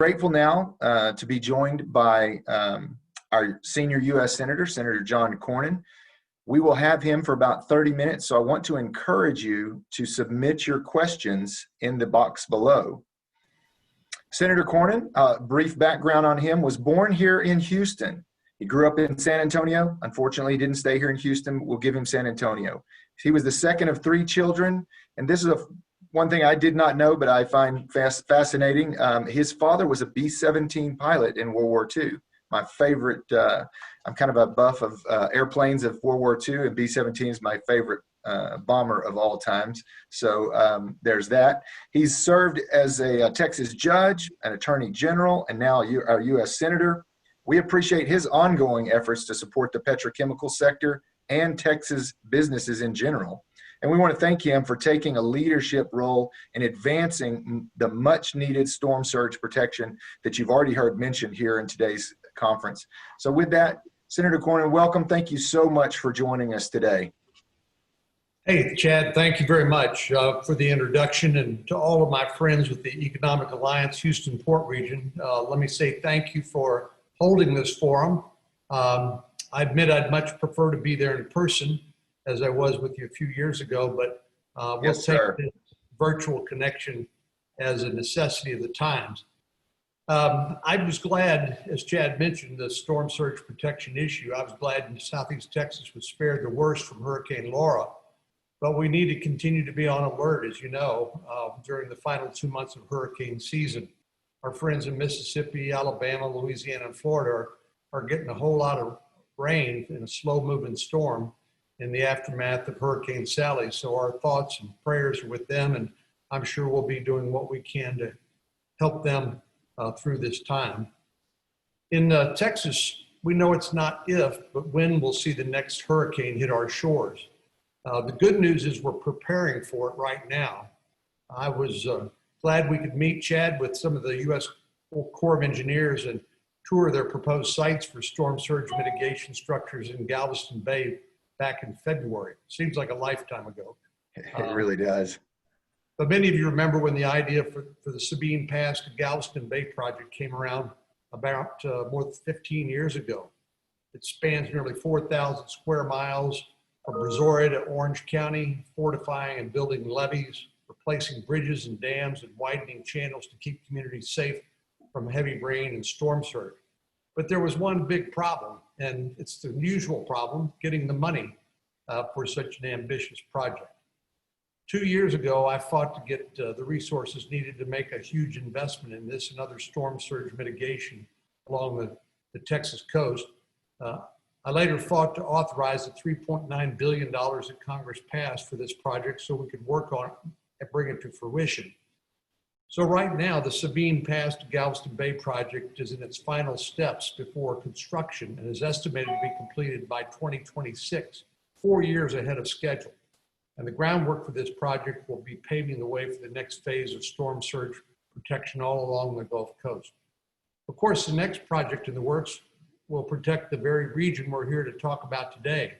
Grateful now to be joined by our senior U.S. Senator, Senator John Cornyn. We will have him for about 30 minutes, so I want to encourage you to submit your questions in the box below. Senator Cornyn, brief background on him, was born here in Houston. He grew up in San Antonio. Unfortunately, he didn't stay here in Houston. We'll give him San Antonio. He was the second of 3 children, and this is one thing I did not know, but I find fascinating. His father was a B-17 pilot in World War II. My favorite, I'm kind of a buff of airplanes of World War II, and B-17 is my favorite bomber of all times. So there's that. He's served as a Texas judge, an attorney general, and now our U.S. Senator. We appreciate his ongoing efforts to support the petrochemical sector and Texas businesses in general. And we want to thank him for taking a leadership role in advancing the much needed storm surge protection that you've already heard mentioned here in today's conference. So with that, Senator Cornyn, welcome. Thank you so much for joining us today. Hey, Chad, thank you very much for the introduction, and to all of my friends with the Economic Alliance Houston Port Region. Let me say thank you for holding this forum. I admit I'd much prefer to be there in person, as I was with you a few years ago, but we'll take the virtual connection as a necessity of the times. I was glad, as Chad mentioned, the storm surge protection issue. I was glad Southeast Texas was spared the worst from Hurricane Laura, but we need to continue to be on alert, as you know, during the final 2 months of hurricane season. Our friends in Mississippi, Alabama, Louisiana, and Florida are getting a whole lot of rain in a slow-moving storm in the aftermath of Hurricane Sally. So our thoughts and prayers are with them, and I'm sure we'll be doing what we can to help them through this time. In Texas, we know it's not if, but when we'll see the next hurricane hit our shores. The good news is we're preparing for it right now. I was glad we could meet, Chad, with some of the U.S. Corps of Engineers and tour their proposed sites for storm surge mitigation structures in Galveston Bay back in February. Seems like a lifetime ago. It really does. But many of you remember when the idea for the Sabine Pass to Galveston Bay project came around about more than 15 years ago. It spans nearly 4,000 square miles from Brazoria to Orange County, fortifying and building levees, replacing bridges and dams, and widening channels to keep communities safe from heavy rain and storm surge. But there was one big problem, and it's the usual problem, getting the money for such an ambitious project. 2 years ago, I fought to get the resources needed to make a huge investment in this and other storm surge mitigation along the Texas coast. I later fought to authorize the $3.9 billion that Congress passed for this project so we could work on it and bring it to fruition. So right now, the Sabine Pass to Galveston Bay project is in its final steps before construction and is estimated to be completed by 2026, 4 years ahead of schedule. And the groundwork for this project will be paving the way for the next phase of storm surge protection all along the Gulf Coast. Of course, the next project in the works will protect the very region we're here to talk about today.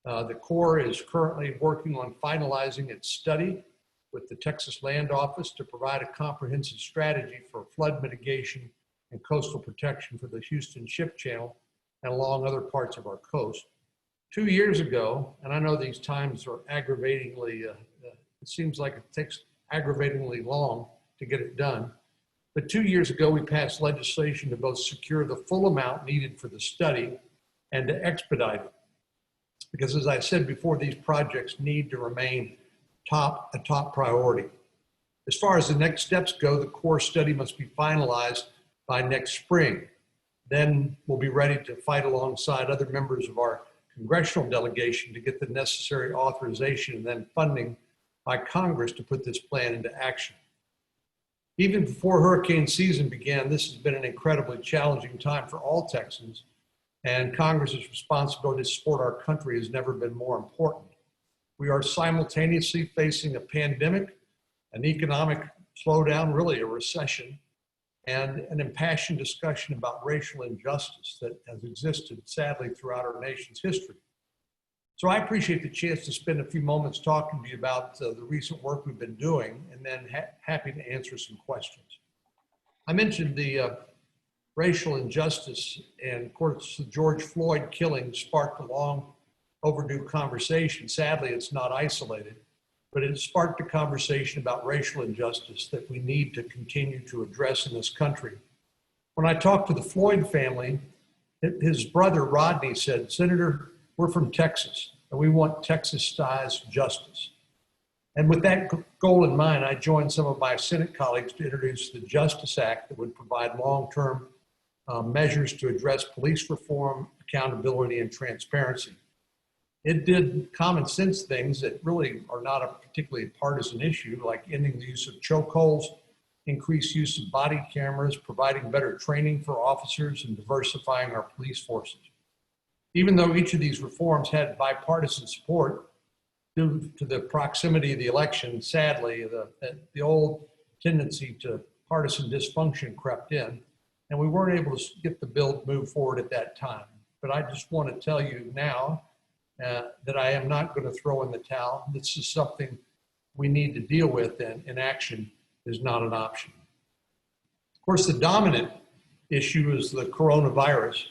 The Corps is currently working on finalizing its study with the Texas Land Office to provide a comprehensive strategy for flood mitigation and coastal protection for the Houston Ship Channel and along other parts of our coast. 2 years ago, and I know these times are aggravatingly, it seems like it takes aggravatingly long to get it done, but 2 years ago we passed legislation to both secure the full amount needed for the study and to expedite it. Because as I said before, these projects need to remain a top priority. As far as the next steps go, the core study must be finalized by next spring. Then we'll be ready to fight alongside other members of our congressional delegation to get the necessary authorization and then funding by Congress to put this plan into action. Even before hurricane season began, this has been an incredibly challenging time for all Texans, and Congress's responsibility to support our country has never been more important. We are simultaneously facing a pandemic, an economic slowdown, really a recession, and an impassioned discussion about racial injustice that has existed sadly throughout our nation's history. So I appreciate the chance to spend a few moments talking to you about the recent work we've been doing, and then happy to answer some questions. I mentioned the racial injustice, and of course, the George Floyd killing sparked a long overdue conversation. Sadly, it's not isolated, but it sparked a conversation about racial injustice that we need to continue to address in this country. When I talked to the Floyd family, his brother Rodney said, "Senator, we're from Texas, and we want Texas-sized justice." And with that goal in mind, I joined some of my Senate colleagues to introduce the Justice Act that would provide long-term measures to address police reform, accountability, and transparency. It did common sense things that really are not a particularly partisan issue, like ending the use of chokeholds, increased use of body cameras, providing better training for officers, and diversifying our police forces. Even though each of these reforms had bipartisan support, due to the proximity of the election, sadly, the old tendency to partisan dysfunction crept in, and we weren't able to get the bill to move forward at that time. But I just want to tell you now that I am not going to throw in the towel. This is something we need to deal with, and inaction is not an option. Of course, the dominant issue is the coronavirus.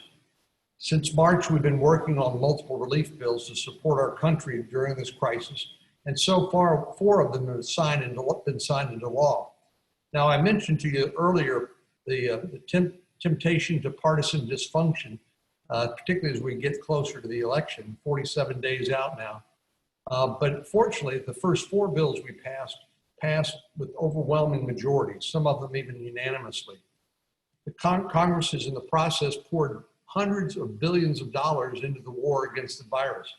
Since March, we've been working on multiple relief bills to support our country during this crisis, and so far, 4 of them have been signed into law. Now, I mentioned to you earlier the temptation to partisan dysfunction, particularly as we get closer to the election, 47 days out now. But fortunately, the first 4 bills we passed with overwhelming majorities, some of them even unanimously. The Congress is in the process poured hundreds of billions of dollars into the war against the virus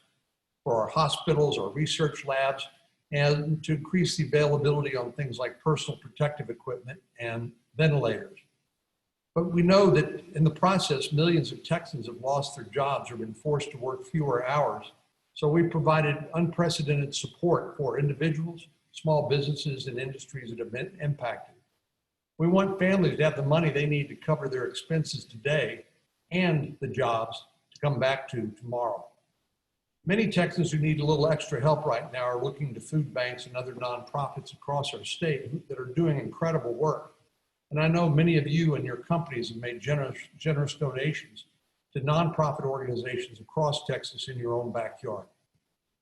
for our hospitals, our research labs, and to increase the availability on things like personal protective equipment and ventilators. But we know that in the process, millions of Texans have lost their jobs or been forced to work fewer hours. So we provided unprecedented support for individuals, small businesses, and industries that have been impacted. We want families to have the money they need to cover their expenses today and the jobs to come back to tomorrow. Many Texans who need a little extra help right now are looking to food banks and other nonprofits across our state that are doing incredible work. And I know many of you and your companies have made generous donations to nonprofit organizations across Texas in your own backyard.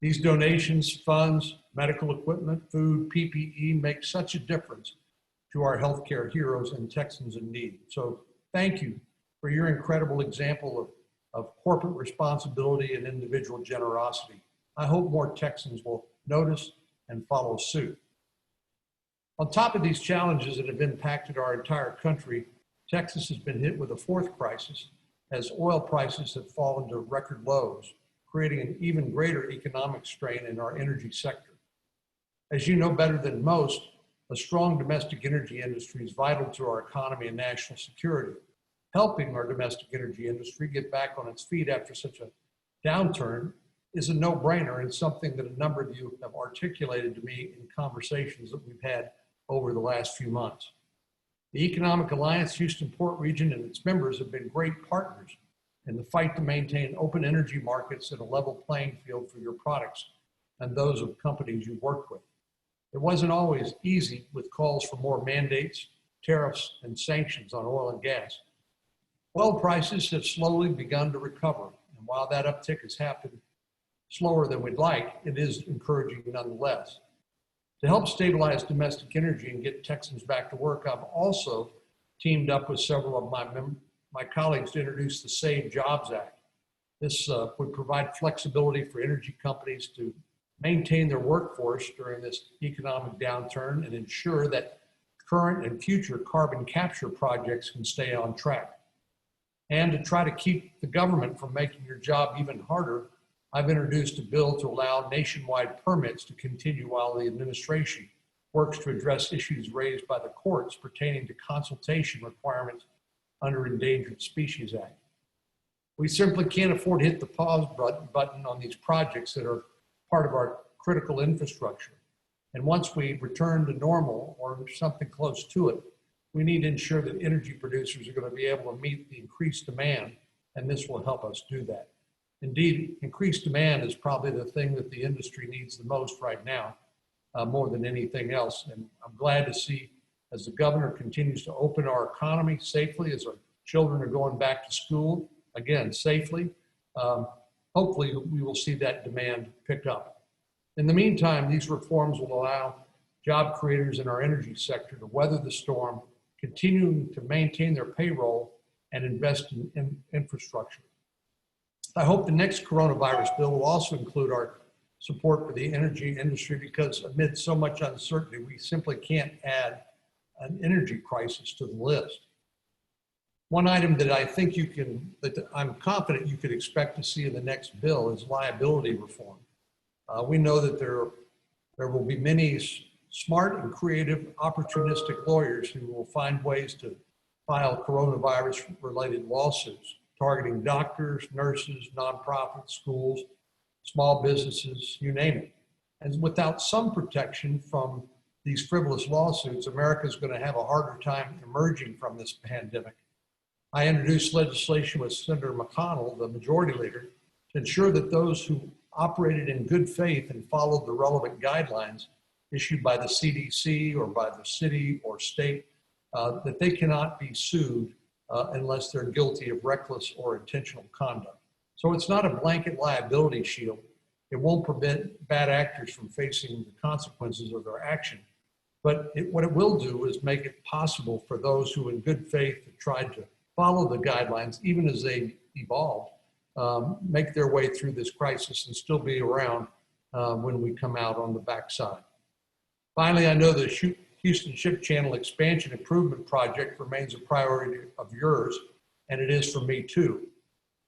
These donations, funds, medical equipment, food, PPE make such a difference to our healthcare heroes and Texans in need. So thank you for your incredible example of corporate responsibility and individual generosity. I hope more Texans will notice and follow suit. On top of these challenges that have impacted our entire country, Texas has been hit with a 4th crisis as oil prices have fallen to record lows, creating an even greater economic strain in our energy sector. As you know better than most, a strong domestic energy industry is vital to our economy and national security. Helping our domestic energy industry get back on its feet after such a downturn is a no-brainer and something that a number of you have articulated to me in conversations that we've had over the last few months. The Economic Alliance Houston Port Region and its members have been great partners in the fight to maintain open energy markets and a level playing field for your products and those of companies you work with. It wasn't always easy with calls for more mandates, tariffs, and sanctions on oil and gas. Oil prices have slowly begun to recover, and while that uptick has happened slower than we'd like, it is encouraging nonetheless. To help stabilize domestic energy and get Texans back to work, I've also teamed up with several of my colleagues to introduce the Save Jobs Act. This would provide flexibility for energy companies to maintain their workforce during this economic downturn and ensure that current and future carbon capture projects can stay on track. And to try to keep the government from making your job even harder, I've introduced a bill to allow nationwide permits to continue while the administration works to address issues raised by the courts pertaining to consultation requirements under Endangered Species Act. We simply can't afford to hit the pause button on these projects that are part of our critical infrastructure. And once we return to normal or something close to it, we need to ensure that energy producers are going to be able to meet the increased demand, and this will help us do that. Indeed, increased demand is probably the thing that the industry needs the most right now, more than anything else. And I'm glad to see as the governor continues to open our economy safely, as our children are going back to school, again, safely, hopefully we will see that demand pick up. In the meantime, these reforms will allow job creators in our energy sector to weather the storm, continuing to maintain their payroll and invest in infrastructure. I hope the next coronavirus bill will also include our support for the energy industry, because amid so much uncertainty, we simply can't add an energy crisis to the list. One item that I'm confident you could expect to see in the next bill is liability reform. We know that there will be many smart and creative, opportunistic lawyers who will find ways to file coronavirus-related lawsuits targeting doctors, nurses, nonprofits, schools, small businesses, you name it. And without some protection from these frivolous lawsuits, America is going to have a harder time emerging from this pandemic. I introduced legislation with Senator McConnell, the majority leader, to ensure that those who operated in good faith and followed the relevant guidelines issued by the CDC or by the city or state, that they cannot be sued unless they're guilty of reckless or intentional conduct. So it's not a blanket liability shield. It won't prevent bad actors from facing the consequences of their action. But what it will do is make it possible for those who in good faith have tried to follow the guidelines, even as they evolved, make their way through this crisis and still be around when we come out on the backside. Finally, I know the Houston Ship Channel Expansion Improvement Project remains a priority of yours, and it is for me too.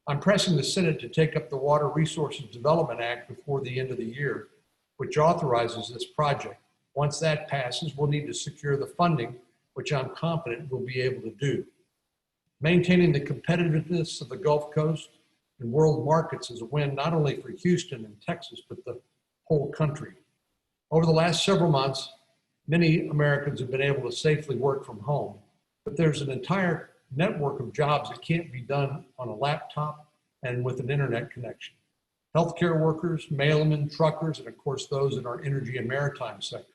I'm pressing the Senate to take up the Water Resources Development Act before the end of the year, which authorizes this project. Once that passes, we'll need to secure the funding, which I'm confident we'll be able to do. Maintaining the competitiveness of the Gulf Coast and world markets is a win not only for Houston and Texas, but the whole country. Over the last several months, many Americans have been able to safely work from home, but there's an entire network of jobs that can't be done on a laptop and with an internet connection. Healthcare workers, mailmen, truckers, and of course those in our energy and maritime sectors.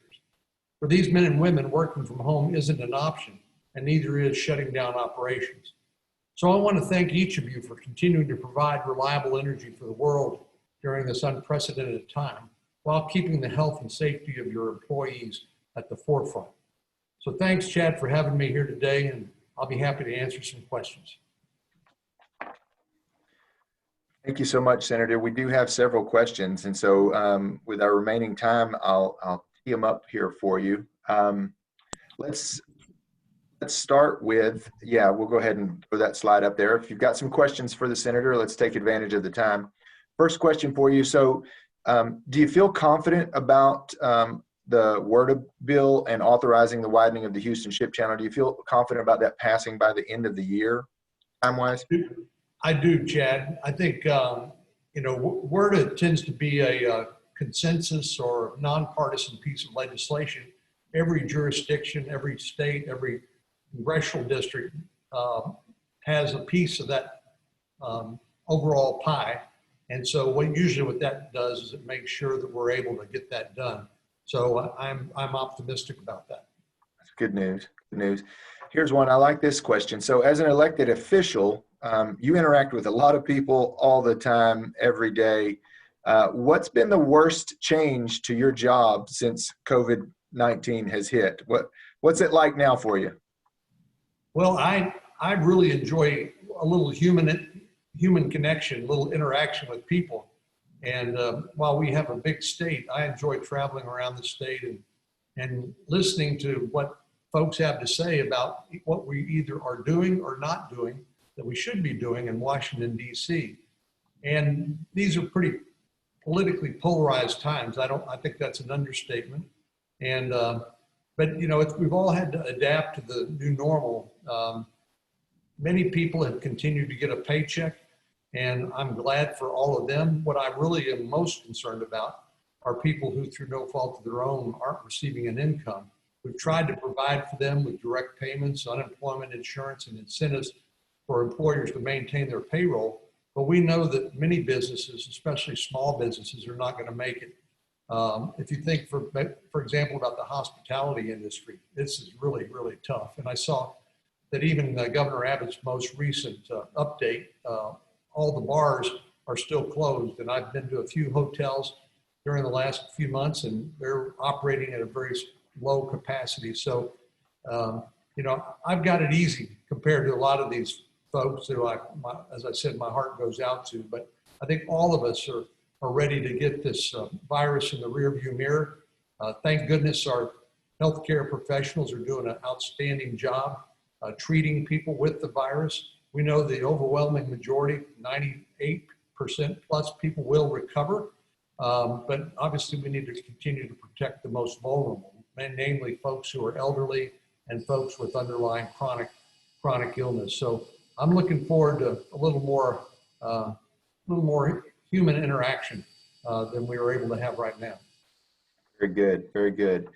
For these men and women, working from home isn't an option, and neither is shutting down operations. So I want to thank each of you for continuing to provide reliable energy for the world during this unprecedented time, while keeping the health and safety of your employees at the forefront. So thanks, Chad, for having me here today, and I'll be happy to answer some questions. Thank you so much, Senator. We do have several questions, and so with our remaining time, I'll tee them up here for you. Let's start with, we'll go ahead and throw that slide up there. If you've got some questions for the Senator, let's take advantage of the time. First question for you. So do you feel confident about the word bill and authorizing the widening of the Houston Ship Channel? Do you feel confident about that passing by the end of the year, time-wise? I do, Chad. I think, WRDA tends to be a consensus or nonpartisan piece of legislation. Every jurisdiction, every state, every congressional district has a piece of that overall pie. And so usually what that does is it makes sure that we're able to get that done. So I'm optimistic about that. That's good news. Good news. Here's one. I like this question. So as an elected official, you interact with a lot of people all the time, every day. What's been the worst change to your job since COVID-19 has hit? What's it like now for you? Well, I really enjoy a little human connection, a little interaction with people. And while we have a big state, I enjoy traveling around the state and listening to what folks have to say about what we either are doing or not doing that we should be doing in Washington, D.C. And these are pretty politically polarized times. I think that's an understatement. And but we've all had to adapt to the new normal. Many people have continued to get a paycheck, and I'm glad for all of them. What I really am most concerned about are people who, through no fault of their own, aren't receiving an income. We've tried to provide for them with direct payments, unemployment insurance, and incentives for employers to maintain their payroll. But we know that many businesses, especially small businesses, are not going to make it. If you think, for example, about the hospitality industry, this is really, really tough. And I saw that even Governor Abbott's most recent update, all the bars are still closed. And I've been to a few hotels during the last few months, and they're operating at a very low capacity. So, you know, I've got it easy compared to a lot of these folks who as I said, my heart goes out to. But I think all of us are ready to get this virus in the rearview mirror. Thank goodness our healthcare professionals are doing an outstanding job treating people with the virus. We know the overwhelming majority, 98% plus people will recover. But obviously we need to continue to protect the most vulnerable, namely folks who are elderly and folks with underlying chronic illness. So I'm looking forward to a little more human interaction than we were able to have right now. Very good, very good.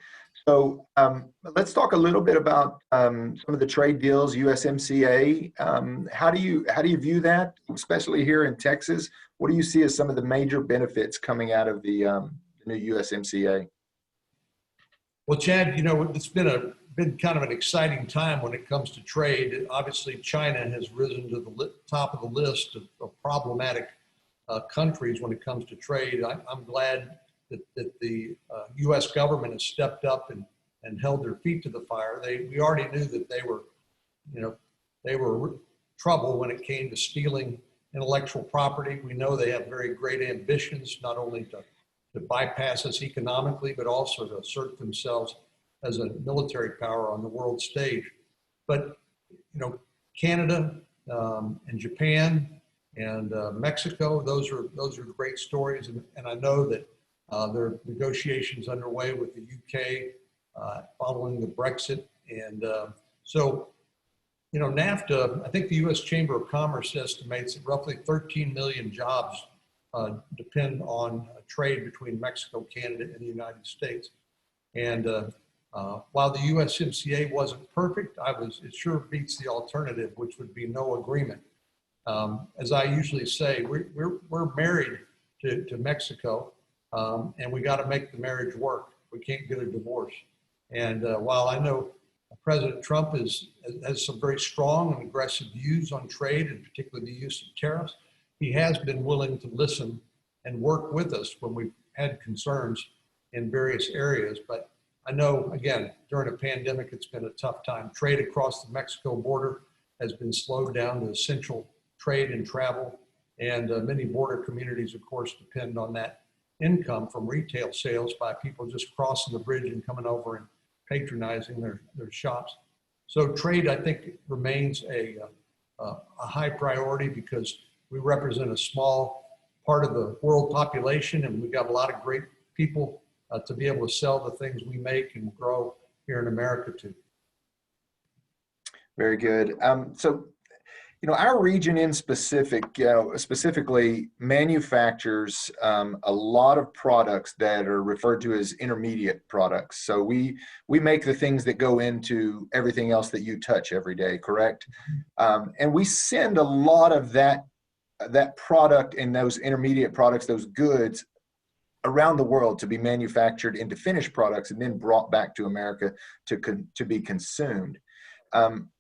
So let's talk a little bit about some of the trade deals, USMCA. How do you view that, especially here in Texas? What do you see as some of the major benefits coming out of the new USMCA? Well, Chad, you know, it's been kind of an exciting time when it comes to trade. Obviously, China has risen to the top of the list of problematic countries when it comes to trade. I'm glad that the U.S. government has stepped up and held their feet to the fire. We already knew that they were trouble when it came to stealing intellectual property. We know they have very great ambitions, not only to bypass us economically, but also to assert themselves as a military power on the world stage. But, you know, Canada and Japan and Mexico, those are great stories. And I know that there are negotiations underway with the UK following the Brexit. And so, you know, NAFTA, I think the U.S. Chamber of Commerce estimates that roughly 13 million jobs depend on trade between Mexico, Canada, and the United States. And while the USMCA wasn't perfect, it sure beats the alternative, which would be no agreement. As I usually say, we're married to Mexico, and we got to make the marriage work. We can't get a divorce. And while I know President Trump has some very strong and aggressive views on trade, and particularly the use of tariffs, he has been willing to listen and work with us when we've had concerns in various areas. But I know, again, during a pandemic, it's been a tough time. Trade across the Mexico border has been slowed down to essential trade and travel. And many border communities, of course, depend on that income from retail sales by people just crossing the bridge and coming over and patronizing their shops. So trade, I think, remains a high priority because we represent a small part of the world population, and we've got a lot of great people to be able to sell the things we make and grow here in America too. Very good. So, you know, our region in specific, specifically manufactures a lot of products that are referred to as intermediate products. So we make the things that go into everything else that you touch every day, correct? And we send a lot of that product and those intermediate products, those goods, around the world to be manufactured into finished products and then brought back to America to be consumed.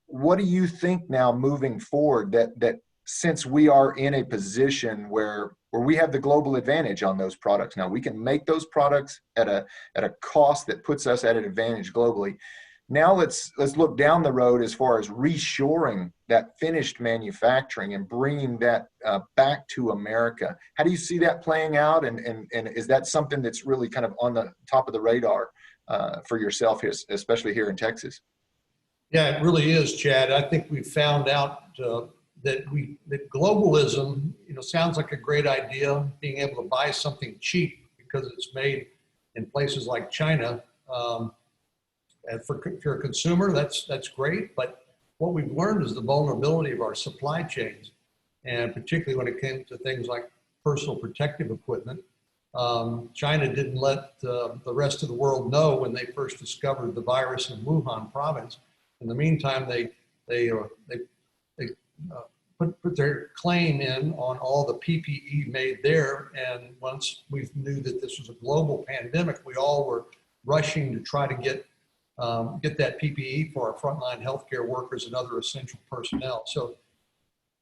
What do you think now moving forward that since we are in a position where we have the global advantage on those products now, we can make those products at a cost that puts us at an advantage globally. Now let's look down the road as far as reshoring that finished manufacturing and bringing that back to America. How do you see that playing out? And is that something that's really kind of on the top of the radar for yourself, especially here in Texas? Yeah, it really is, Chad. I think we found out that globalism, you know, sounds like a great idea. Being able to buy something cheap because it's made in places like China. And if you're a consumer, that's great. But what we've learned is the vulnerability of our supply chains, and particularly when it came to things like personal protective equipment. China didn't let the rest of the world know when they first discovered the virus in Wuhan province. In the meantime, they put put their claim in on all the PPE made there. And once we knew that this was a global pandemic, we all were rushing to try to get that PPE for our frontline healthcare workers and other essential personnel. So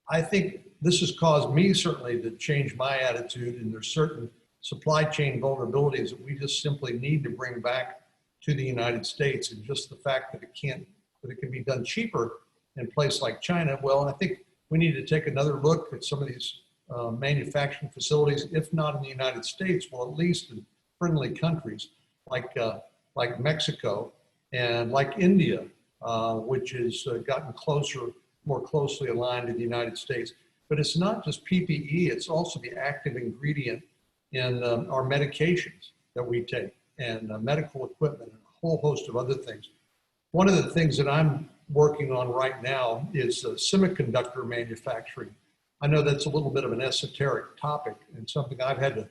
I think this has caused me certainly to change my attitude, and there's certain supply chain vulnerabilities that we just simply need to bring back to the United States. And just the fact that it can be done cheaper in a place like China. Well, I think we need to take another look at some of these manufacturing facilities, if not in the United States, well, at least in friendly countries like Mexico and like India, which has gotten more closely aligned to the United States. But it's not just PPE, it's also the active ingredient in our medications that we take, and medical equipment and a whole host of other things. One of the things that I'm working on right now is semiconductor manufacturing. I know that's a little bit of an esoteric topic and something I've had to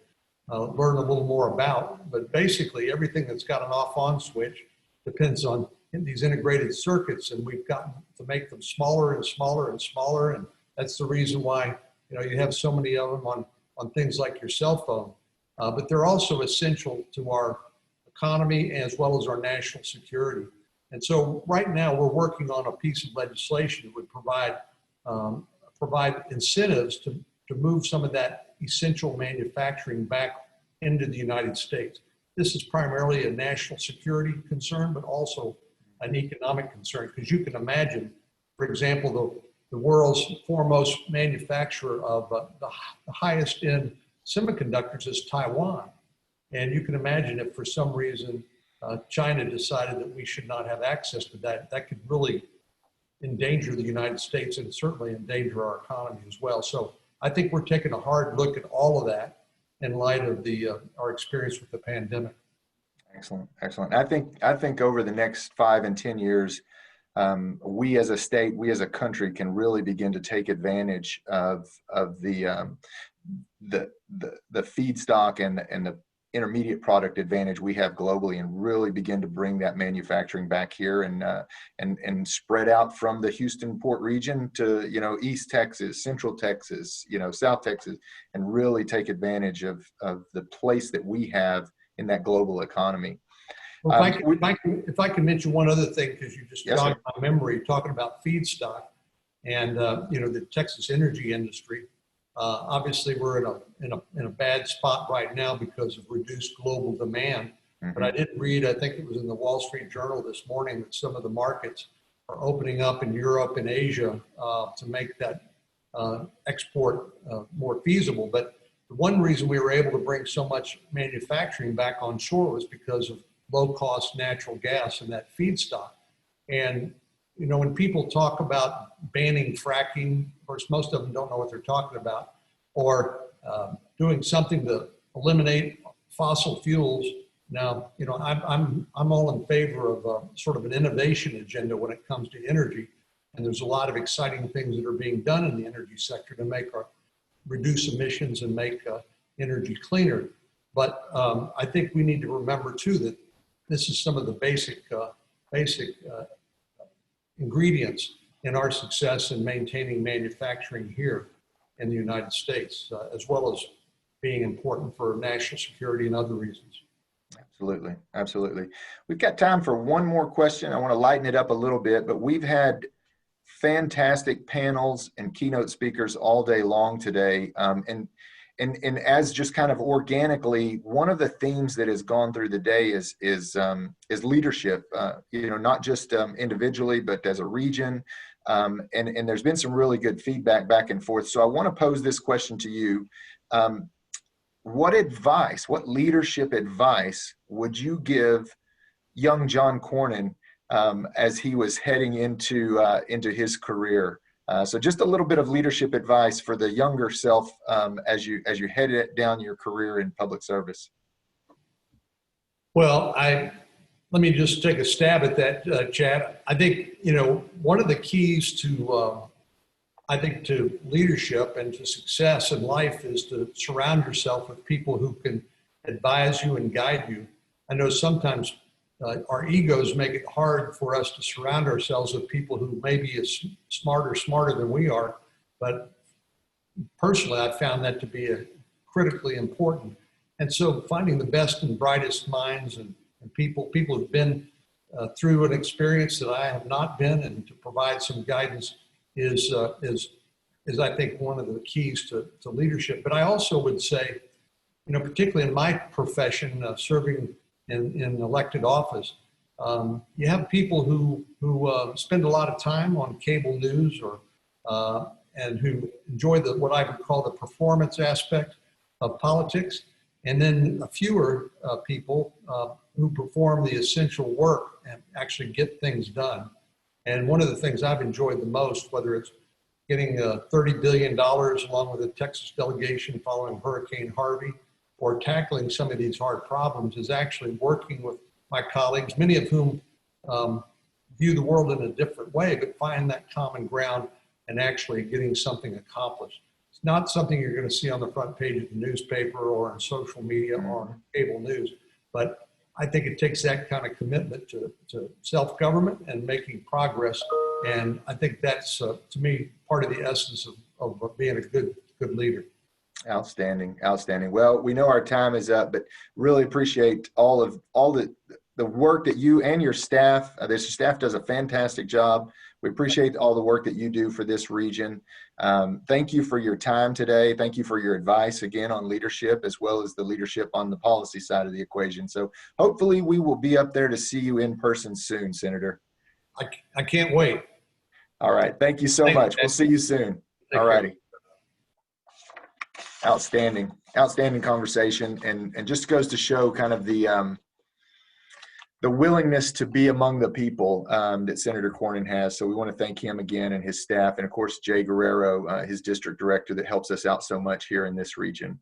learn a little more about, but basically everything that's got an off-on switch depends on these integrated circuits, and we've gotten to make them smaller and smaller and smaller, and that's the reason why you have so many of them on things like your cell phone. But they're also essential to our economy as well as our national security. And so right now we're working on a piece of legislation that would provide incentives to move some of that essential manufacturing back into the United States. This is primarily a national security concern, but also an economic concern, because you can imagine, for example, the world's foremost manufacturer of the highest end semiconductors is Taiwan. And you can imagine if for some reason China decided that we should not have access to that, that could really endanger the United States and certainly endanger our economy as well. So I think we're taking a hard look at all of that in light of our experience with the pandemic. Excellent, excellent. I think over the next 5 and 10 years, we as a state, we as a country can really begin to take advantage of the feedstock and the intermediate product advantage we have globally, and really begin to bring that manufacturing back here and spread out from the Houston Port region to East Texas, Central Texas, South Texas, and really take advantage of the place that we have in that global economy. Well, if I can mention one other thing, because you just Yes, jogged my memory talking about feedstock and the Texas energy industry. Obviously, we're in a bad spot right now because of reduced global demand. Mm-hmm. But I did read, I think it was in the Wall Street Journal this morning, that some of the markets are opening up in Europe and Asia to make that export more feasible. But the one reason we were able to bring so much manufacturing back on shore was because of low-cost natural gas and that feedstock. And when people talk about banning fracking, of course, most of them don't know what they're talking about, or doing something to eliminate fossil fuels. Now, I'm all in favor of sort of an innovation agenda when it comes to energy, and there's a lot of exciting things that are being done in the energy sector to reduce emissions and make energy cleaner. But I think we need to remember too that this is some of the basic ingredients in our success in maintaining manufacturing here in the United States, as well as being important for national security and other reasons. Absolutely, absolutely. We've got time for one more question. I want to lighten it up a little bit, but we've had fantastic panels and keynote speakers all day long today. And as just kind of organically, one of the themes that has gone through the day is leadership. Not just individually, but as a region. And there's been some really good feedback back and forth. So I want to pose this question to you: what leadership advice would you give young John Cornyn as he was heading into his career? So just a little bit of leadership advice for the younger self as you head down your career in public service. Well, let me just take a stab at that, Chad. I think, one of the keys to leadership and to success in life is to surround yourself with people who can advise you and guide you. I know sometimes our egos make it hard for us to surround ourselves with people who may be as smarter than we are. But personally, I found that to be critically important. And so finding the best and brightest minds and people who've been through an experience that I have not been, and to provide some guidance is I think one of the keys to leadership. But I also would say, particularly in my profession, serving in elected office, you have people who spend a lot of time on cable news and who enjoy what I would call the performance aspect of politics, and then a fewer people who perform the essential work and actually get things done. And one of the things I've enjoyed the most, whether it's getting $30 billion along with the Texas delegation following Hurricane Harvey, or tackling some of these hard problems, is actually working with my colleagues, many of whom view the world in a different way, but find that common ground and actually getting something accomplished. It's not something you're going to see on the front page of the newspaper or on social media or on cable news, but I think it takes that kind of commitment to self-government and making progress. And I think that's, to me, part of the essence of being a good leader. Outstanding. Well, we know our time is up, but really appreciate all the work that you and your staff, this staff does a fantastic job. We appreciate all the work that you do for this region. Thank you for your time today. Thank you for your advice again on leadership, as well as the leadership on the policy side of the equation. So hopefully we will be up there to see you in person soon, Senator. I can't wait. All right. Thank you so much. We'll see you soon. All righty. Outstanding conversation, and just goes to show kind of the willingness to be among the people that Senator Cornyn has. So we want to thank him again and his staff, and of course Jay Guerrero, his district director, that helps us out so much here in this region.